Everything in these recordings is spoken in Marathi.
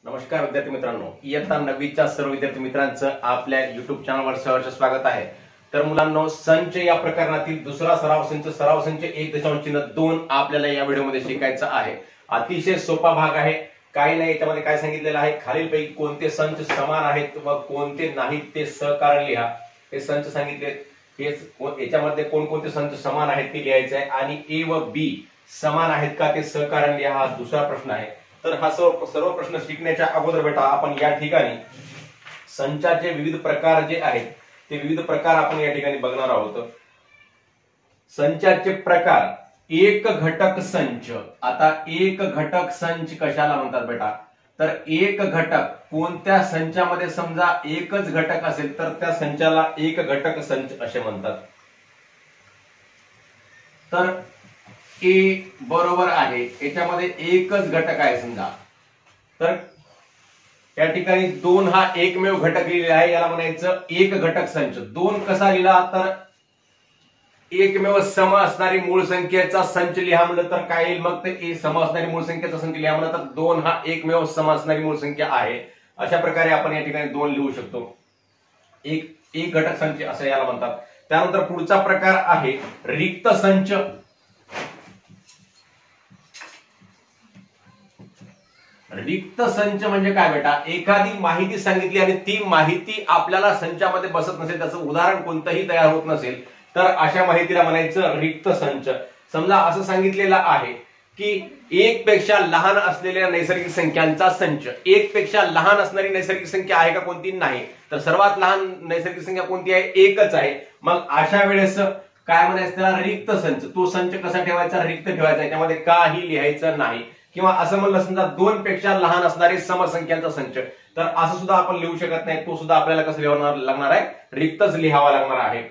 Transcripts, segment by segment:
नमस्कार विद्यार्थी मित्रांनो, इयत्ता 9वीच्या सर्व विद्यार्थी मित्रांचं आपल्या युट्यूब चॅनलवर सहर्ष स्वागत आहे। तर मुलांनो, संच या प्रकरणातील दुसरा सराव संच 1.2 आपल्याला या व्हिडिओमध्ये शिकायचा आहे। अतिशय सोपा भाग आहे, काही नाही। याच्यामध्ये काय सांगितलेलं आहे, खालीलपैकी कोणते संच समान आहेत व कोणते नाहीत ते सहकारण लिहा। हे संच सांगितले, याच्यामध्ये कोणकोणते संच समान आहेत ते लिहायचे आहे आणि ए व बी समान आहेत का ते सहकारण लिहा, हा दुसरा प्रश्न आहे। तर हा सर्व प्रश्न शिकण्याच्या अगोदर बेटा आपण या ठिकाणी संचाचे विविध प्रकार जे आहेत ते विविध प्रकार आपण या ठिकाणी बघणार आहोत। संचाचे प्रकार, एक घटक संच। आता एक घटक संच कशाला म्हणतात बेटा, तर एक घटक कोणत्या संचामध्ये समजा एकच घटक असेल तर त्या संचाला एक घटक संच असे म्हणतात। तर ए बरोबर आहे, याच्यामध्ये एकच घटक आहे समजा, तर या ठिकाणी 2 हा एकमेव घटक लिहिलेला आहे, याला म्हणायचं एक घटक संच। 2 कसा लिहिला, तर एकमेव सम असणारी मूळ संख्येचा संच लिहा म्हणलं तर काय येईल, मग ते सम असणारी मूळ संख्येचा संच लिहा म्हणलं तर 2 हा एकमेव सम असणारी मूळ संख्या आहे। अशा प्रकारे आपण या ठिकाणी 2 लिहू शकतो, एक घटक संच असं याला म्हणतात। त्यानंतर पुढचा प्रकार आहे रिक्त संच। रिक्त संच म्हणजे काय बेटा, एखादी माहिती सांगितली आणि ती माहिती आपल्याला संचामध्ये बसत नसेल, त्याचं उदाहरण कोणतंही तयार होत नसेल, तर अशा माहितीला म्हणायचं रिक्त संच। समजा असं सांगितलेलं आहे की 1 पेक्षा लहान असलेल्या नैसर्गिक संख्यांचा संच। 1 पेक्षा लहान असणारी नैसर्गिक संख्या आहे का कोणती, नाही, तर सर्वात लहान नैसर्गिक संख्या कोणती आहे, एकच आहे। मग अशा वेळेस काय म्हणायचं, त्याला रिक्त संच। तो संच कसा ठेवायचा, रिक्त ठेवायचा, याच्यामध्ये काही लिहायचं नाही। किंवा असं म्हणलं समजा 2 पेक्षा लहान असणारे समसंख्यांचा संच, तर असं सुद्धा आपण लिहू शकत नाही, तो सुद्धा आपल्याला कसं लिहावं लागणार आहे, रिक्तच लिहावा लागणार आहे।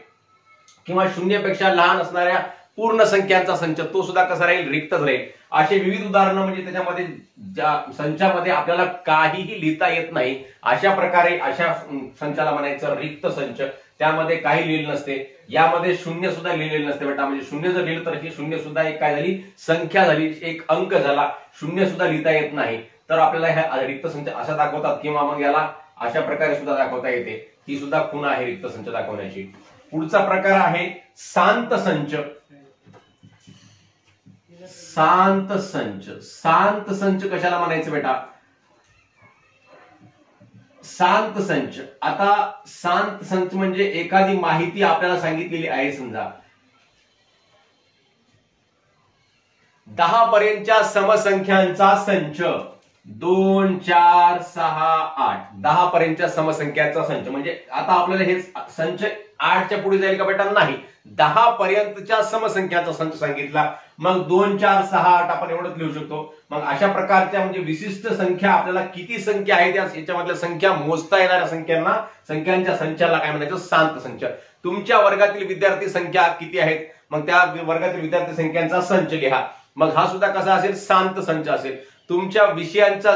किंवा 0 पेक्षा लहान असणाऱ्या पूर्ण संख्यांचा संच, तो सुद्धा कसा राहील, रिक्तच राहील। असे विविध उदाहरणं म्हणजे त्याच्यामध्ये ज्या संचामध्ये आपल्याला काहीही लिहिता येत नाही, अशा प्रकारे अशा संचाला म्हणायचं रिक्त संच। त्यामध्ये काही लिहिलेलं नसते, यामध्ये 0 सुद्धा लिहिलेलं नसते बेटा, म्हणजे 0 जर लिहिलं तर ही 0 सुद्धा एक काय झाली, संख्या झाली, एक अंक झाला। 0 सुद्धा लिहिता येत नाही, तर आपल्याला ह्या रिक्त संच असा दाखवतात किंवा मग याला अशा प्रकारे सुद्धा दाखवता येते। ही सुद्धा खूण आहे रिक्त संच दाखवण्याची। पुढचा प्रकार आहे शांत संच। शांत संच, शांत संच कशाला म्हणायचं बेटा, शांत संच। आता शांत संच म्हणजे एखादी माहिती आपल्याला सांगितलेली आहे, समजा 10 पर्यंतच्या समसंख्यांचा संच, 2 4 6 8, 10 पर्यंतच्या समसंख्यांचा संच। म्हणजे आता आपल्याला हे संच 8च्या पुढे जाईल का बेटा, नाही, 10 पर्यंतच्या समसंख्यांचा संच सांगितला, मग 2 4 6 8 आपण एवढंच लिहू शकतो। मग अशा प्रकारच्या म्हणजे विशिष्ट संख्या, आपल्याला किती संख्या आहे याच्यामधल्या संख्या मोजता येणाऱ्या संख्यांच्या संचाला काय म्हणायचं, शांत संच। तुमच्या वर्गातील विद्यार्थी संख्या किती आहेत, मग त्या वर्गातील विद्यार्थी संख्यांचा संच लिहा, मग हा सुद्धा कसा असेल, शांत संच असेल। तुमच्या विषयांचा,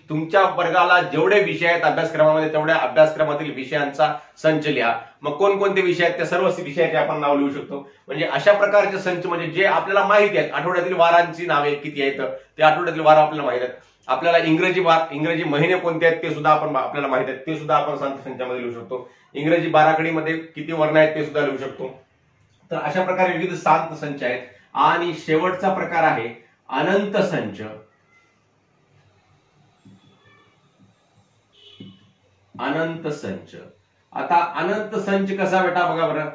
तुमच्या वर्गाला जेवढे विषय आहेत अभ्यासक्रमामध्ये तेवढ्या अभ्यासक्रमातील विषयांचा संच लिहा। मग कोणकोणते विषय आहेत, त्या सर्व विषयाचे आपण नाव लिहू शकतो। म्हणजे अशा प्रकारचे संच म्हणजे जे आपल्याला माहिती आहेत, आठवड्यातील वारांची नावे किती आहेत ते आठवड्यातील वार आपल्याला माहित आहेत, आपल्याला इंग्रजी महिने कोणते आहेत ते सुद्धा आपल्याला माहित आहेत, ते सुद्धा आपण शांत संचामध्ये लिहू शकतो। इंग्रजी बाराखडीमध्ये किती वर्ण आहेत ते सुद्धा लिहू शकतो। तर अशा प्रकारे विविध शांत संच आहेत। आणि शेवटचा प्रकार आहे अनंत संच। अनंत संच। आता अनंत संच कसा बेटा, बघा बरं,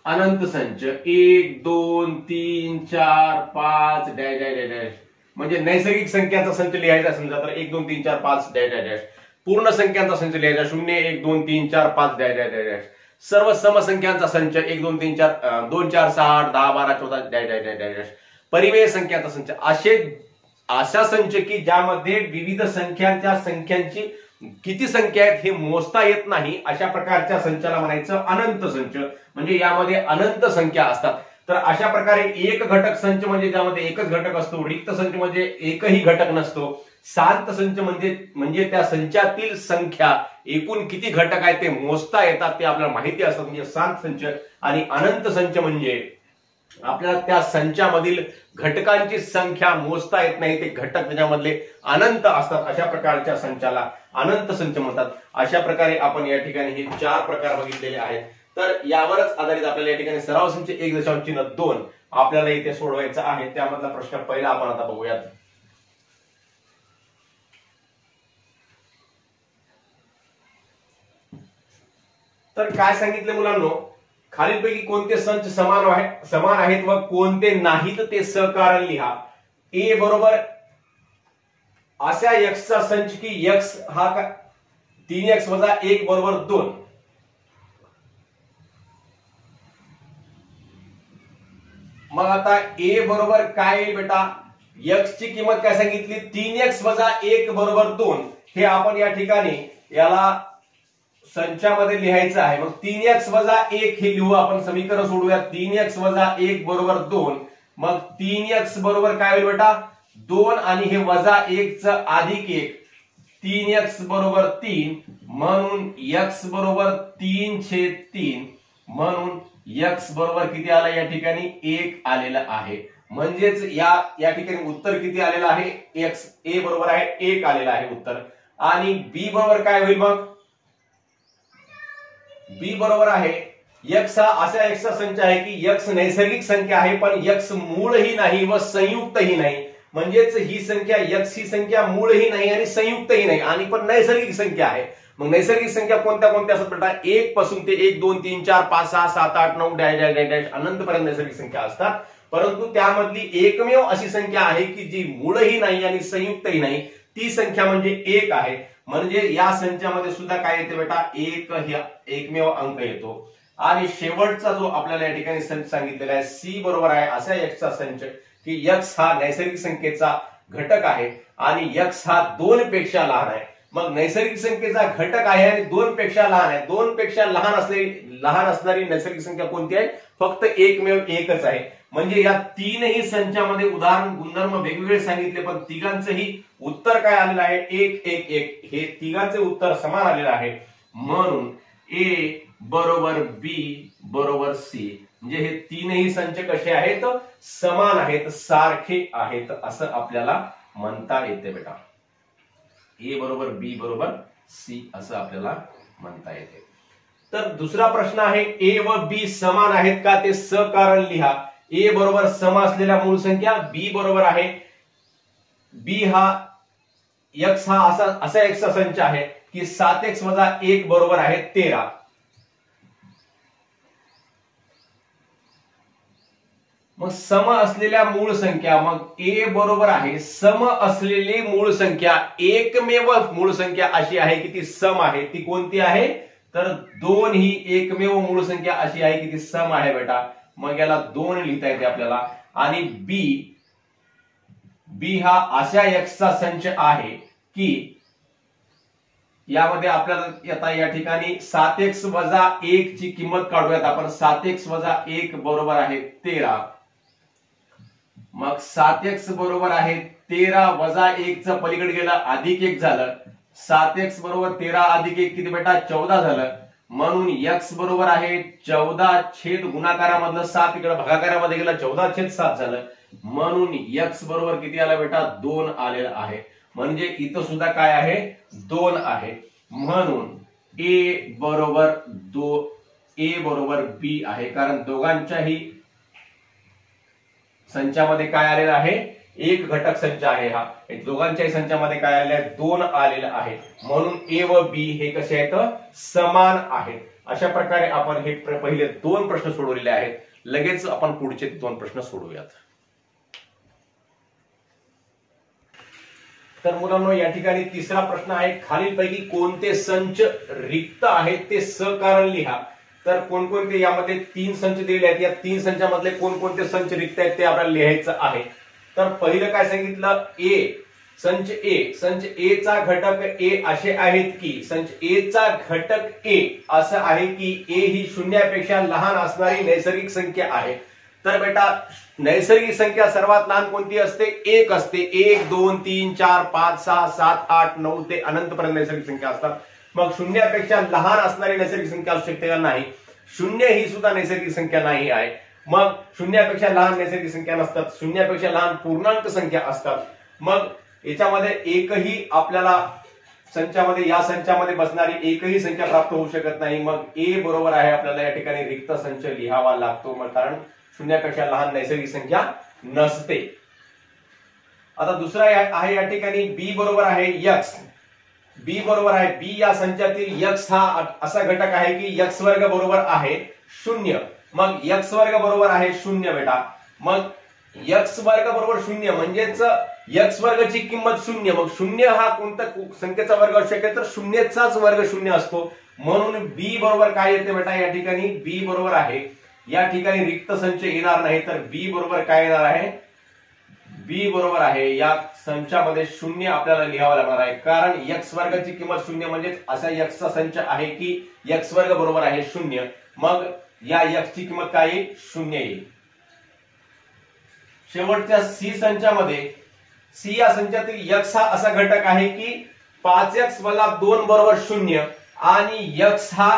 अनंत संच 1 2 3 4 5 डॅश डॅश डॅश, म्हणजे नैसर्गिक संख्यांचा संच लिहायचा समजा तर 1 2 3 4 5 डॅश डॅश डॅश। पूर्ण संख्यांचा संच लिहायचा 0 1 2 3 4 5 डॅश डॅश डॅश। सर्व समसंख्यांचा संच 1 2 3 4 2 4 6 8 10 12 14 डॅश डॅश डॅश डॅश। परिमेय संख्यांचा संच, अशा संच की ज्यामध्ये विविध संख्यांची किती संख्या आहेत हे मोजता येत नाही, अशा प्रकारच्या संचाला म्हणायचं अनंत संच। म्हणजे यामध्ये अनंत संख्या असतात। तर अशा प्रकारे एक घटक संच म्हणजे ज्यामध्ये एकच घटक असतो, रिक्त संच म्हणजे एकही घटक नसतो, शांत संच म्हणजे त्या संचातील संख्या एकूण किती घटक आहेत ते मोजता येतात, ते आपल्याला माहिती असतात, म्हणजे शांत संच। आणि अनंत संच म्हणजे आपल्याला त्या संचामधील घटकांची संख्या मोजता येत नाही, ते घटक त्याच्यामधले अनंत असतात, अशा प्रकारच्या संचाला अनंत संच म्हणतात। अशा प्रकारे आपण या ठिकाणी हे 4 प्रकार बघितलेले आहेत। तर यावरच आधारित आपल्याला या ठिकाणी सराव संच 1.2 आपल्याला इथे सोडवायचा आहे। त्यामधला प्रश्न पहिला आपण आता बघूयात। तर काय सांगितले मुलांनो, खालीलपैकी कोणते संच समान आहेत व कोणते नाहीत ते सहकारण लिहा। ए बरोबर अशा x चा संच की x हा 3x - 1 बरोबर 2। मग आता a बरोबर काय येईल बेटा, x ची किंमत काय सांगितली 3x - 1 बरोबर 2। हे आपण या ठिकाणी याला संचामध्ये लिहायचं आहे। मग 3x - 1 हे लिहू आपण, समीकरण सोडूया। 3x - 1 बरोबर 2। मग 3x बरोबर काय होईल बेटा 2 आणि हे -1 च अधिक 1, 3x बरोबर 3 म्हणून x बरोबर 3/3 म्हणून x बरोबर किती आला या ठिकाणी 1 आलेला आहे। म्हणजेच या ठिकाणी उत्तर किती आलेलं आहे x, a बरोबर आहे 1 आलेला आहे उत्तर। आणि b बरोबर काय होईल, मग b बरोबर आहे x हा असा x चा संच आहे की x नैसर्गिक संख्या आहे पण x मूळही नाही व संयुक्तही नाही। म्हणजेच ही संख्या x ही संख्या मूळही नाही आणि संयुक्तही नाही आणि पण नैसर्गिक संख्या आहे। मग नैसर्गिक संख्या कोणत्या कोणत्या असतात बेटा, 1 पासून ते 1 2 3 4 5 6 7 8 9 डॅश डॅश डॅश अनंत पर्यंत नैसर्गिक संख्या असतात। परंतु त्यामधली एकमेव अशी संख्या आहे की जी मूळही नाही आणि संयुक्तही नाही, ती संख्या म्हणजे 1 आहे। म्हणजे या संचामध्ये सुद्धा काय येते बेटा 1 हा एकमेव अंक येतो। आणि शेवटचा जो आपल्याला या ठिकाणी संच सांगितलेला आहे c बरोबर आहे असा x चा संच की x हा नैसर्गिक संख्येचा घटक आहे आणि x हा 2 पेक्षा लहान आहे। मग नैसर्गिक संख्येचा घटक आहे आणि 2 पेक्षा लहान आहे, 2 पेक्षा लहान असणारी नैसर्गिक संख्या कोणती आहे, फक्त एकमेव एकच आहे। म्हणजे या तीनही संचामध्ये उदाहरण गुणधर्म वेगवेगळे सांगितले पण तिघांचंही उत्तर काय आलेलं आहे 1 1 1, हे तिघांचे उत्तर समान आलेलं आहे। म्हणून a बरोबर b बरोबर c, म्हणजे हे तीनही संच कसे आहेत, समान आहेत, सारखे आहेत असं आपल्याला म्हणता येते बेटा। a बरोबर b बरोबर c असं आपल्याला म्हणता येते। तर दुसरा प्रश्न आहे a व b समान आहेत का ते सहकारण लिहा। a बरोबर सम असलेल्या मूळ संख्या, b बरोबर आहे b हा x हा असा x चा संच आहे की 7x - 1 बरोबर आहे 13। मग सम असलेल्या मूळ संख्या, मग a बरोबर आहे सम असलेली मूळ संख्या, एकमेव मूळ संख्या अशी आहे की ती सम आहे, ती कोणती आहे तर 2 ही एकमेव मूळ संख्या अशी आहे की ती सम आहे बेटा। मग याला 2 लिहिता येते आपल्याला। आणि b हा अशा x चा संच आहे की यामध्ये आपल्याला आता या ठिकाणी 7x - 1 ची किंमत काढूयात आपण। 7x - 1 बरोबर आहे 13। मग 7x बरोबर आहे 13 - 1 च पलीकडे गेलं अधिक 1 झालं, 7x बरोबर 13 अधिक 1 किती बेटा 14 झालं। म्हणून x बरोबर आहे 14 छेद गुणाकारामधलं 7 इकडे भागाकारामध्ये गेला 14/7 झालं। म्हणून x बरोबर किती आला बेटा 2 आलेला आहे। म्हणजे इथं सुद्धा काय आहे 2 आहे। म्हणून a बरोबर b आहे, कारण दोघांच्याही संचामध्ये काय आलेलं आहे एक घटक संच आहे। हा दोघांच्याही संचामध्ये काय आलेलं आहे 2 आलेलं आहे। म्हणून a व b हे कसे आहेत समान आहेत। अशा प्रकारे आपण हे पहिले 2 प्रश्न सोडवलेले आहेत। लगेच आपण पुढचे 2 प्रश्न सोडवूयात। तर मुलांनो या ठिकाणी तिसरा प्रश्न आहे, खालीलपैकी कोणते संच रिक्त आहेत ते सहकारण लिहा। तर कोणकोणते यामध्ये 3 संच दिलेले आहेत, या 3 संचामधले कोणकोणते संच रिक्त आहेत ते आपल्याला लिहायचं आहे। तर पहिलं काय सांगितलं संच ए चा घटक a असे आहेत की संच ए चा घटक a असं आहे की a ही शून्यापेक्षा लहान असणारी नैसर्गिक संख्या आहे। तर बेटा नैसर्गिक संख्या सर्वात लहान कोणती असते 1 असते। 1 2 3 4 5 6 7 8 9 ते अनंत पर्यंत नैसर्गिक संख्या असतात। मग शून्यापेक्षा लहान असणारी नैसर्गिक संख्या असू शकते का, नाही। शून्य ही सुद्धा नैसर्गिक संख्या नाही आहे। मग शून्यापेक्षा लहान नैसर्गिक संख्या नसतात, शून्यापेक्षा लहान पूर्णांक संख्या असतात. मग याच्यामध्ये एकही आपल्याला संचामध्ये या संचामध्ये बसणारी एकही संख्या प्राप्त होऊ शकत नाही. मग ए बरोबर आहे आपल्याला या ठिकाणी रिक्त संच लिहावा लागतो, मग कारण शून्यापेक्षा लहान नैसर्गिक संख्या नसते. आता दुसरा आहे या ठिकाणी बी बरोबर आहे यक्स. बी बरोबर आहे बी या संचातील यक्स हा असा घटक आहे की यक्स वर्ग बरोबर आहे 0. मग यक्स वर्ग बरोबर आहे 0 बेटा. मग यक्स वर्ग बरोबर 0 म्हणजेच यक्स वर्गची किंमत 0. मग 0 हा कोणत्या संख्येचा वर्ग असू शकेल तर शून्यचाच वर्ग 0 असतो. म्हणून बी बरोबर काय येते बेटा या ठिकाणी बी बरोबर आहे या ठिकाणी रिक्त संच येणार नाही, तर बी बरोबर काय येणार आहे बी बरोबर आहे या संचामध्ये 0 आपल्याला लिहावा लागणार आहे, कारण यक्स वर्गाची किंमत 0 म्हणजे असा यक्सचा संच आहे की यक्स वर्ग बरोबर आहे 0. मग या यक्सची किंमत काय येईल 0 येईल. शेवटच्या सी संचामध्ये सी या संचातील यक्स हा असा घटक आहे की 5x - 2 बरोबर 0 आणि यक्स हा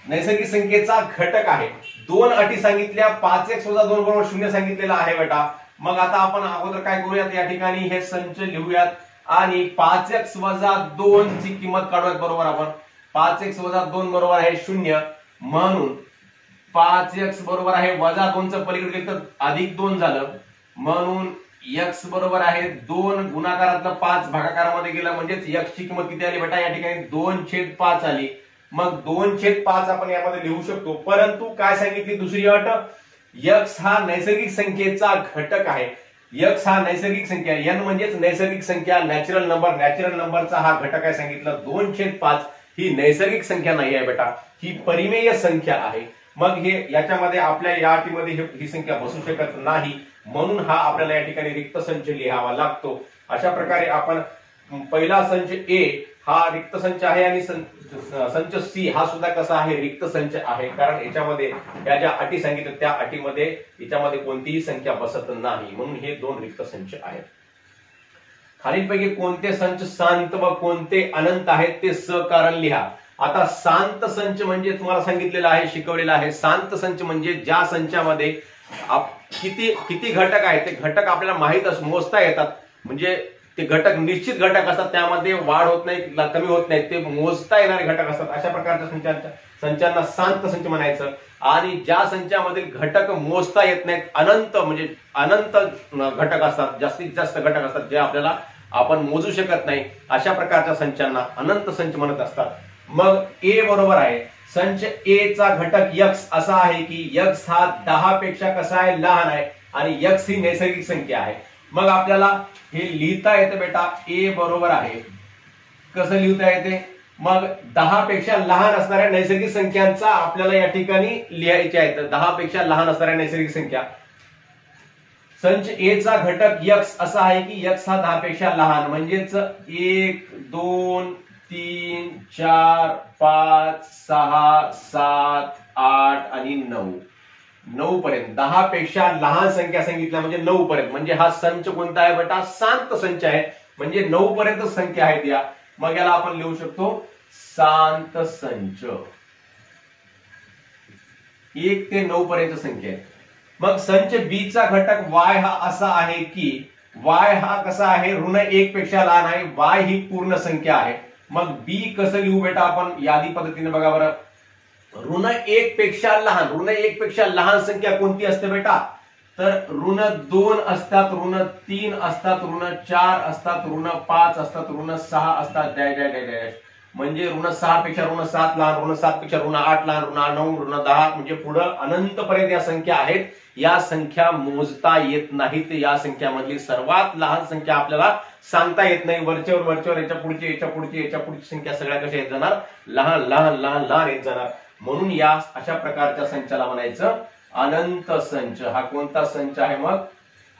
नैसर्गिक संख्येचा घटक आहे. दोन अटी सांगितल्या, 5x - 2 बरोबर 0 सांगितलेला आहे बेटा. मग आता आपण अगोदर काय करूयात या ठिकाणी हे संच लिहूयात आणि 5x - 2 ची किंमत काढूयात. बरोबर आपण 5x - 2 बरोबर आहे 0 म्हणून 5x बरोबर आहे -2 चं पलीकडे गेलं तर +2 झालं म्हणून x बरोबर आहे 2 गुणाकारातलं 5 भागाकारामध्ये गेलं म्हणजेच x ची किंमत किती आली बेटा या ठिकाणी 2/5 आली. मग 2/5 आपण यामध्ये लिहू शकतो, परंतु काय सांगितली दुसरी अट x हा नैसर्गिक संख्येचा घटक आहे. x हा नैसर्गिक संख्या n म्हणजेच नैसर्गिक संख्या नॅचरल नंबरचा हा घटक आहे सांगितलं. 2/5 ही नैसर्गिक संख्या नाही आहे बेटा, ही परिमेय संख्या आहे. मग हे याच्यामध्ये आपल्या या अटीमध्ये ही संख्या बसू शकत नाही म्हणून हा आपल्याला या ठिकाणी रिक्त संच लिहावा लागतो. अशा प्रकारे आपण पहिला संच ए हा रिक्त संच आहे आणि संच सी हा सुद्धा कसा आहे रिक्त संच आहे, कारण याच्यामध्ये या ज्या अटी सांगितल्या त्या अटीमध्ये याच्यामध्ये कोणतीही संख्या बसत नाही म्हणून हे दोन रिक्त संच आहेत. खालीलपैकी कोणते संच शांत व कोणते अनंत आहेत ते सकारण लिहा. आता शांत संच म्हणजे तुम्हाला सांगितलेलं आहे शिकवलेलं आहे. शांत संच म्हणजे ज्या संचामध्ये किती घटक आहेत ते घटक आपल्याला माहित मोजता येतात, म्हणजे ते घटक निश्चित घटक असतात, त्यामध्ये वाढ होत नाही कमी होत नाही, ते मोजता येणारे घटक असतात. अशा प्रकारच्या संचांना शांत संच म्हणायचं. आणि ज्या संचामधील घटक मोजता येत नाहीत अनंत म्हणजे अनंत घटक असतात, जास्तीत जास्त घटक असतात जे आपल्याला आपण मोजू शकत नाही, अशा प्रकारच्या संचांना अनंत संच म्हणत असतात. मग ए बरोबर आहे संच ए चा घटक x असा आहे की x हा 10 पेक्षा कसा आहे लहान आहे आणि x ही नैसर्गिक संख्या आहे. मग आपल्याला हे लिहिता येतं बेटा ए बरोबर आहे. कसं लिहिता येते मग 10 पेक्षा लहान असणाऱ्या नैसर्गिक संख्यांचा आपल्याला या ठिकाणी लिहायच्या आहेत. 10 पेक्षा लहान असणाऱ्या नैसर्गिक संख्या संच ए चा घटक x असा आहे की x हा 10 पेक्षा लहान म्हणजेच 1 2 3 4 5 6 7 8 आणि 9 पर्यंत 10 पेक्षा लहान संख्या सांगितल्या म्हणजे 9 पर्यंत, म्हणजे हा संच कोणता आहे बेटा शांत संच आहे, म्हणजे 9 पर्यंत संख्या आहेत या. मग याला आपण लिहू शकतो शांत संच. 1 ते 9 पर्यंत संख्या आहे. मग संच बी चा घटक y हा असा आहे की y हा कसा आहे -1 पेक्षा लहान आहे, y ही पूर्ण संख्या आहे. मग बी कसं लिहू बेटा आपण यादी पद्धतीने बघा बरं. -1 पेक्षा लहान, -1 पेक्षा लहान संख्या कोणती असते बेटा तर -2 असतात, -3 असतात, -4 असतात, -5 असतात, -6 असतात डॅश म्हणजे -6 पेक्षा -7 लहान, -7 पेक्षा -8 लहान, -9 -10 म्हणजे पुढे अनंत पर्यंत या संख्या आहेत. या संख्या मोजता येत नाहीत. या संख्यामधली सर्वात लहान संख्या आपल्याला सांगता येत नाही. वरच्यावर याच्या पुढची संख्या सगळ्या कशा येत जाणार लहान लहान लहान लहान येत जाणार. म्हणून या अशा प्रकारच्या संचाला म्हणायचं अनंत संच. हा कोणता संच आहे मग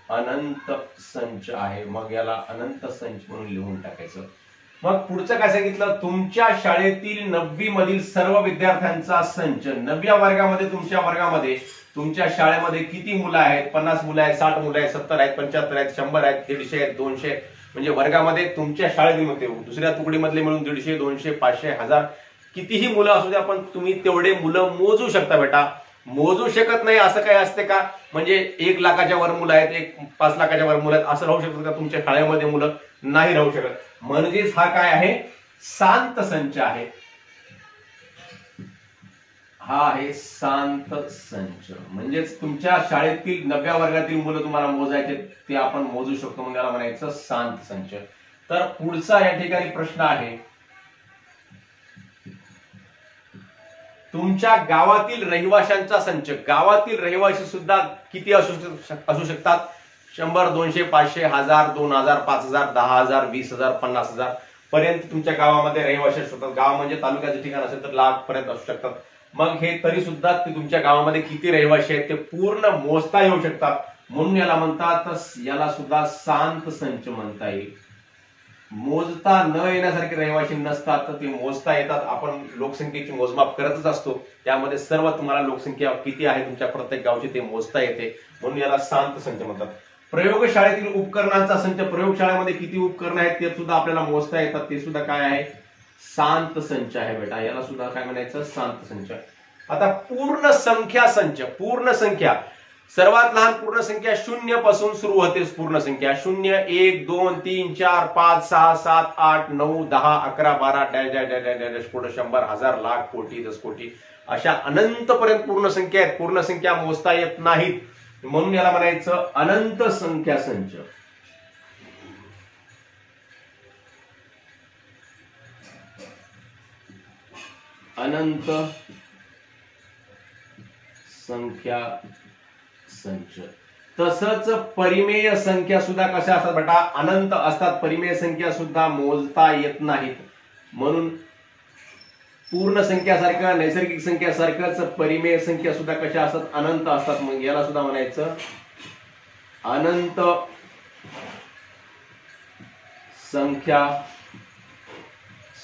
अनंत संच आहे. मग याला अनंत संच म्हणून लिहून टाकायचं. मग पुढचं काय सांगितलं तुमच्या शाळेतील 9वी मधील सर्व विद्यार्थ्यांचा संच. 9व्या वर्गामध्ये तुमच्या वर्गामध्ये तुमच्या शाळेमध्ये किती मुलं आहेत 50 मुलं आहेत 60 मुलं आहेत 70 आहेत 75 आहेत 100 आहेत 150 आहेत 200 म्हणजे वर्गामध्ये तुमच्या शाळेतील दुसऱ्या तुकडीमधले मिळून 150 200 500 1000 कितीही मुलं असू द्या पण तुम्ही तेवढे मुलं मोजू शकता बेटा. मोजू शकत नाही असं काही असते का? म्हणजे 1 लाखाच्या वर मुलं आहेत, 5 लाखाच्या वर मुलं आहेत असं राहू शकतात का तुमच्या शाळेमध्ये मुलं? नाही राहू शकत. म्हणजेच हा काय आहे? शांत संच आहे. हा आहे शांत संच. म्हणजेच तुमच्या शाळेतील 9व्या वर्गातील मुलं तुम्हाला मोजायचे ते आपण मोजू शकतो, म्हणून त्याला म्हणायचं शांत संच. तर पुढचा या ठिकाणी प्रश्न आहे, तुमच्या गावातील रहिवाशांचा संच. गावातील रहिवासी सुद्धा किती असू शकतात? 100, 200, 500, 1000, 2000, 5000, 10000, 20000, 50000 पर्यंत तुमच्या गावामध्ये रहिवाशी असतात. गाव म्हणजे तालुक्याचे ठिकाण असेल तर लाख पर्यंत असू शकतात. मग हे तरी सुद्धा तुमच्या गावामध्ये किती रहिवाशी आहेत ते पूर्ण मोजता येऊ शकतात, म्हणून याला म्हणतात, याला सुद्धा शांत संच म्हणता येईल. मोजता न येण्यासारखे रहिवाशी नसतात तर ते मोजता येतात. आपण लोकसंख्येची मोजमाप करतच असतो, त्यामध्ये सर्व तुम्हाला लोकसंख्या किती आहे तुमच्या प्रत्येक गावची ते मोजता येते, म्हणून याला शांत संच म्हणतात. प्रयोगशाळेतील उपकरणांचा संच. प्रयोगशाळेमध्ये किती उपकरण आहेत ते सुद्धा आपल्याला मोजता येतात, ते सुद्धा काय आहे? शांत संच आहे बेटा. याला सुद्धा काय म्हणायचं? शांत संच. आता पूर्ण संख्या संच. पूर्ण संख्या, सर्वात लहान पूर्ण संख्या 0 पासून सुरू होते. पूर्ण संख्या 0, 1, 2, 3, 4, 5, 6, 7, 8, 9, 10, 11, 12 डॅश डॅश डॅश डॅश कोटी, 100, 1000, लाख, कोटी, 10 कोटी अशा अनंतपर्यंत पूर्ण संख्या आहेत. पूर्ण संख्या मोजता येत नाहीत, म्हणून याला म्हणायचं अनंत संख्या संच. अनंत संख्या संच. तसंच परिमेय संख्या सुद्धा कशा असतात बेटा? अनंत असतात. परिमेय संख्या सुद्धा मोजता येत नाहीत, म्हणून पूर्ण संख्यासारखं, नैसर्गिक संख्यासारखंच परिमेय संख्या सुद्धा कशा असतात? अनंत असतात. मग याला सुद्धा म्हणायचं अनंत संख्या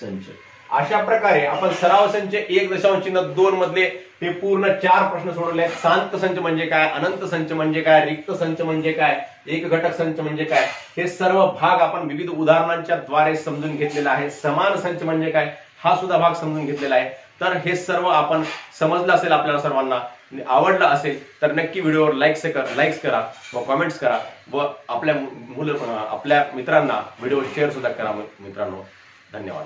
संच. अशा प्रकारे आपण सराव संच 1.2 मधले हे पूर्ण 4 प्रश्न सोडवले. शांत संच म्हणजे काय? अनंत संच म्हणजे काय? रिक्त संच म्हणजे काय? एक घटक संच म्हणजे काय? हे सर्व भाग आपण विविध उदाहरणांच्या द्वारे समजून घेतलेला आहे. समान संच म्हणजे काय हा सुद्धा भाग समजून घेतलेला आहे. तर हे सर्व आपण समजलं असेल, आपल्याला सर्वांना आवडलं असेल तर नक्की व्हिडिओवर लाईक्स करा व कमेंट्स करा व आपल्या मित्रांना व्हिडिओ शेअर सुद्धा करा. मित्रांनो, धन्यवाद.